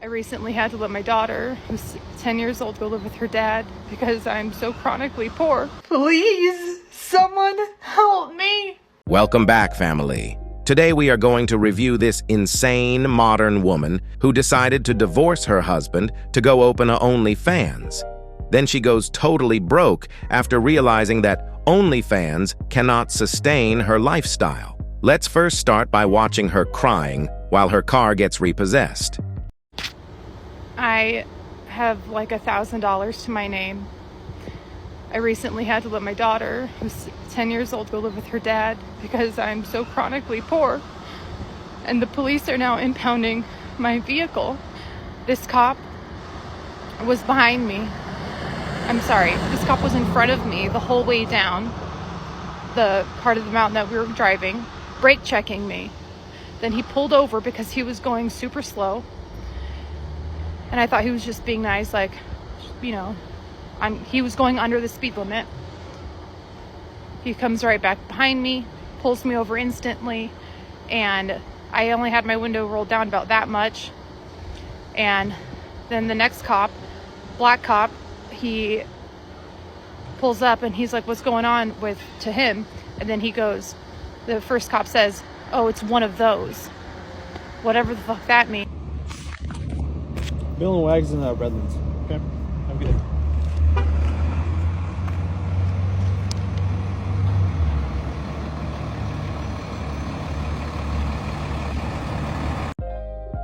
I recently had to let my daughter, who's 10 years old, go live with her dad because I'm so chronically poor. Please, someone help me. Welcome back, family. Today we are going to review this insane modern woman who decided to divorce her husband to go open a OnlyFans. Then she goes totally broke after realizing that OnlyFans cannot sustain her lifestyle. Let's first start by watching her crying while her car gets repossessed. I have like $1,000 to my name. I recently had to let my daughter, who's 10 years old, go live with her dad because I'm so chronically poor. And the police are now impounding my vehicle. This cop was behind me. This cop was in front of me the whole way down the part of the mountain that we were driving, brake checking me. Then he pulled over because he was going super slow. And I thought he was just being nice, like, you know, he was going under the speed limit. He comes right back behind me, pulls me over instantly, and I only had my window rolled down about that much. And then the next cop, black cop, he pulls up and he's like, what's going on to him? And then he goes, the first cop says, oh, it's one of those. Whatever the fuck that means. Bill and Wags in Redlands. Okay, I'm good.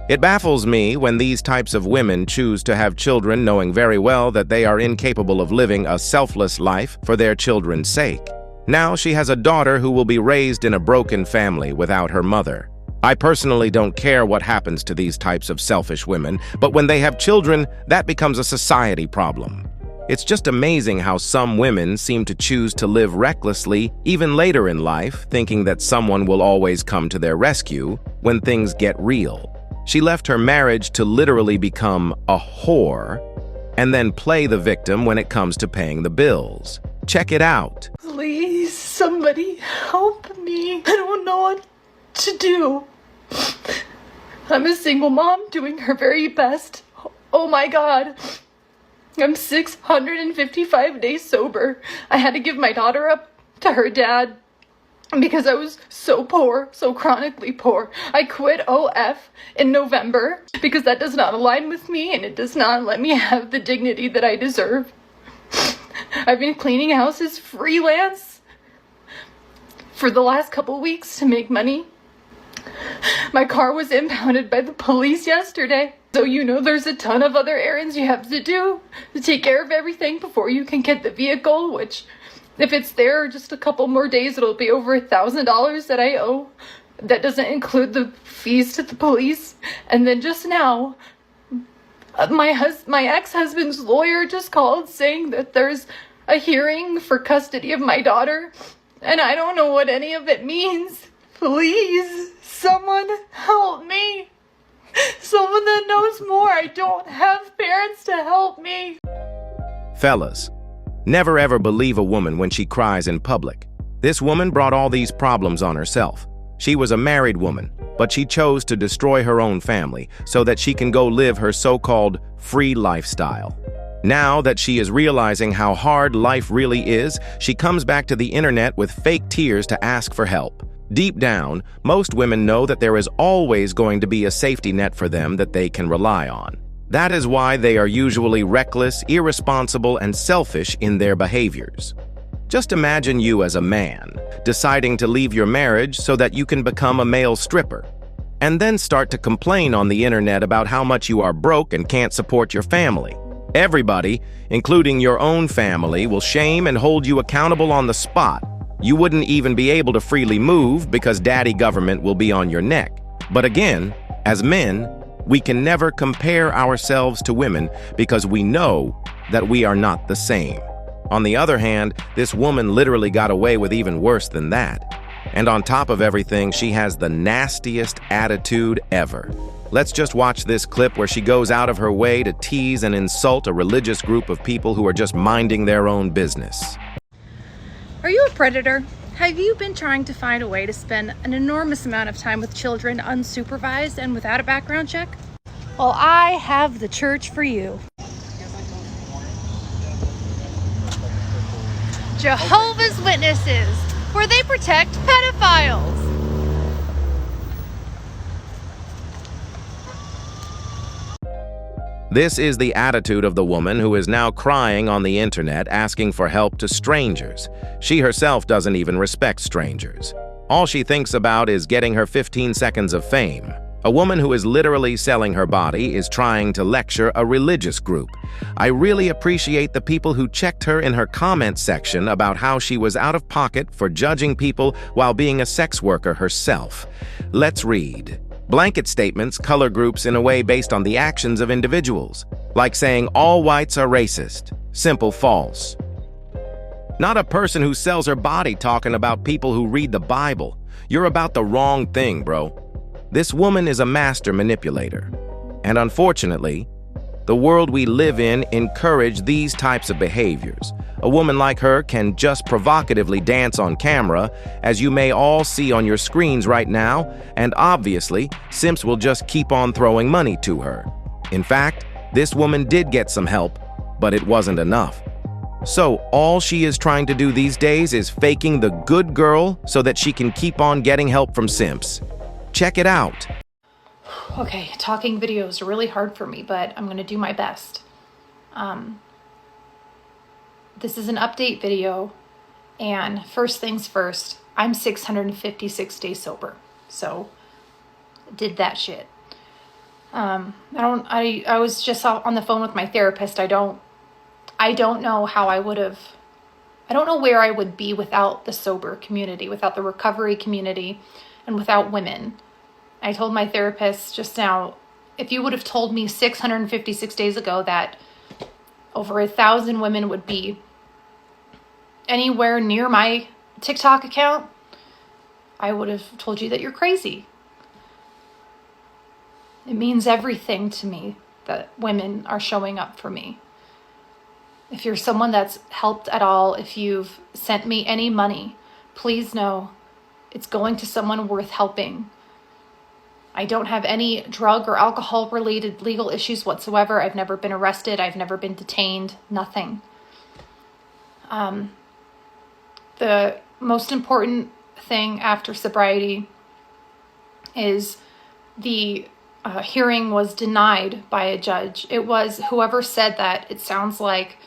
It baffles me when these types of women choose to have children knowing very well that they are incapable of living a selfless life for their children's sake. Now she has a daughter who will be raised in a broken family without her mother. I personally don't care what happens to these types of selfish women, but when they have children, that becomes a society problem. It's just amazing how some women seem to choose to live recklessly even later in life, thinking that someone will always come to their rescue when things get real. She left her marriage to literally become a whore and then play the victim when it comes to paying the bills. Check it out. Please, somebody help me. I don't know what to do. I'm a single mom doing her very best. Oh my God. I'm 655 days sober. I had to give my daughter up to her dad because I was so poor, so chronically poor. I quit OF in November because that does not align with me and it does not let me have the dignity that I deserve. I've been cleaning houses freelance for the last couple weeks to make money. My car was impounded by the police yesterday. So you know there's a ton of other errands you have to do to take care of everything before you can get the vehicle, which if it's there just a couple more days, it'll be over $1,000 that I owe. That doesn't include the fees to the police. And then just now, my ex-husband's lawyer just called saying that there's a hearing for custody of my daughter. And I don't know what any of it means. Please, someone help me. Someone that knows more. I don't have parents to help me. Fellas, never ever believe a woman when she cries in public. This woman brought all these problems on herself. She was a married woman, but she chose to destroy her own family so that she can go live her so-called free lifestyle. Now that she is realizing how hard life really is, she comes back to the internet with fake tears to ask for help. Deep down, most women know that there is always going to be a safety net for them that they can rely on. That is why they are usually reckless, irresponsible, and selfish in their behaviors. Just imagine you as a man, deciding to leave your marriage so that you can become a male stripper, and then start to complain on the internet about how much you are broke and can't support your family. Everybody, including your own family, will shame and hold you accountable on the spot. You wouldn't even be able to freely move because daddy government will be on your neck. But again, as men, we can never compare ourselves to women because we know that we are not the same. On the other hand, this woman literally got away with even worse than that. And on top of everything, she has the nastiest attitude ever. Let's just watch this clip where she goes out of her way to tease and insult a religious group of people who are just minding their own business. Are you a predator? Have you been trying to find a way to spend an enormous amount of time with children unsupervised and without a background check? Well, I have the church for you. Jehovah's Witnesses, where they protect pedophiles. This is the attitude of the woman who is now crying on the internet asking for help to strangers. She herself doesn't even respect strangers. All she thinks about is getting her 15 seconds of fame. A woman who is literally selling her body is trying to lecture a religious group. I really appreciate the people who checked her in her comment section about how she was out of pocket for judging people while being a sex worker herself. Let's read. Blanket statements color groups in a way based on the actions of individuals, like saying all whites are racist. Simple false. Not a person who sells her body talking about people who read the Bible. You're about the wrong thing, bro. This woman is a master manipulator. And unfortunately, the world we live in encourages these types of behaviors. A woman like her can just provocatively dance on camera, as you may all see on your screens right now, and obviously, simps will just keep on throwing money to her. In fact, this woman did get some help, but it wasn't enough. So all she is trying to do these days is faking the good girl so that she can keep on getting help from simps. Check it out. Okay, talking videos are really hard for me, but I'm going to do my best. This is an update video, and first things first, I'm 656 days sober, so did that shit. I was just on the phone with my therapist. I don't know how I don't know where I would be without the sober community, without the recovery community, and without women. I told my therapist just now, if you would have told me 656 days ago that over 1,000 women would be anywhere near my TikTok account, I would have told you that you're crazy. It means everything to me that women are showing up for me. If you're someone that's helped at all, if you've sent me any money, please know it's going to someone worth helping. I don't have any drug or alcohol related legal issues whatsoever. I've never been arrested. I've never been detained. Nothing. The most important thing after sobriety is the hearing was denied by a judge. It was whoever said that it sounds like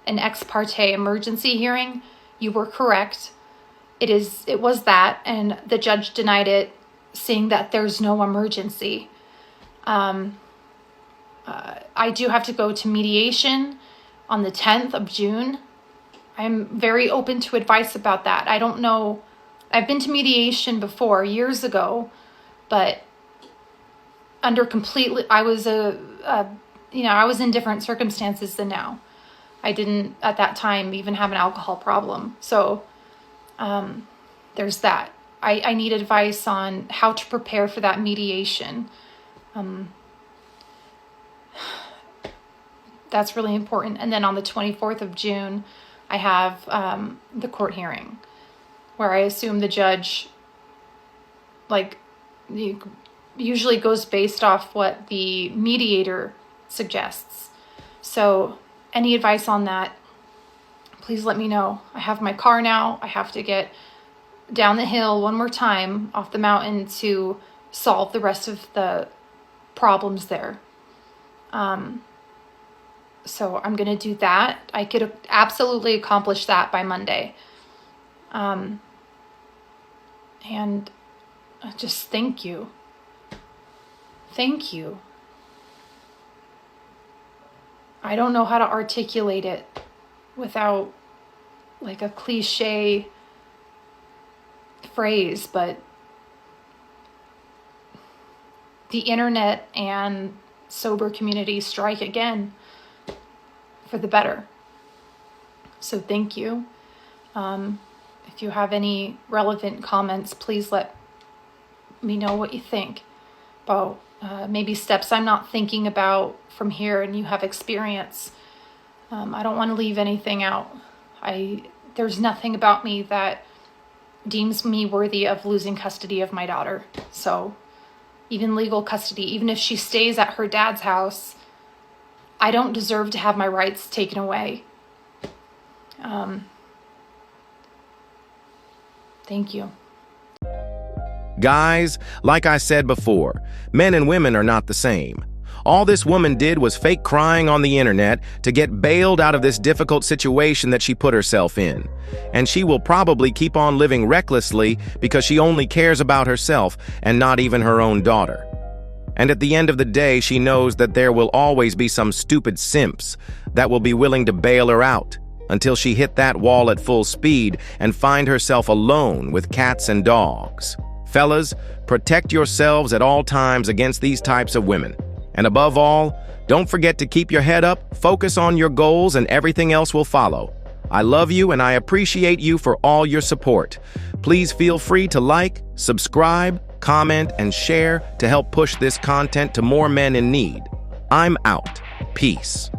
an ex parte emergency hearing. You were correct. It was that, and the judge denied it, saying that there's no emergency. I do have to go to mediation on the 10th of June. I'm very open to advice about that. I don't know. I've been to mediation before years ago, but I was in different circumstances than now. I didn't at that time even have an alcohol problem. So there's that. I need advice on how to prepare for that mediation. That's really important. And then on the 24th of June, I have the court hearing where I assume the judge usually goes based off what the mediator suggests. So any advice on that, please let me know. I have my car now. I have to get down the hill one more time off the mountain to solve the rest of the problems there. So I'm going to do that. I could absolutely accomplish that by Monday. And just thank you. Thank you. I don't know how to articulate it without like a cliche phrase, but the internet and sober community strike again for the better. So thank you. If you have any relevant comments, please let me know what you think about maybe steps I'm not thinking about from here and you have experience. I don't want to leave anything out. There's nothing about me that deems me worthy of losing custody of my daughter. So even legal custody, even if she stays at her dad's house, I don't deserve to have my rights taken away. Thank you. Guys, like I said before, men and women are not the same. All this woman did was fake crying on the internet to get bailed out of this difficult situation that she put herself in. And she will probably keep on living recklessly because she only cares about herself and not even her own daughter. And at the end of the day, she knows that there will always be some stupid simps that will be willing to bail her out until she hit that wall at full speed and find herself alone with cats and dogs. Fellas, protect yourselves at all times against these types of women. And above all, don't forget to keep your head up, focus on your goals, and everything else will follow. I love you and I appreciate you for all your support. Please feel free to like, subscribe, comment, and share to help push this content to more men in need. I'm out. Peace.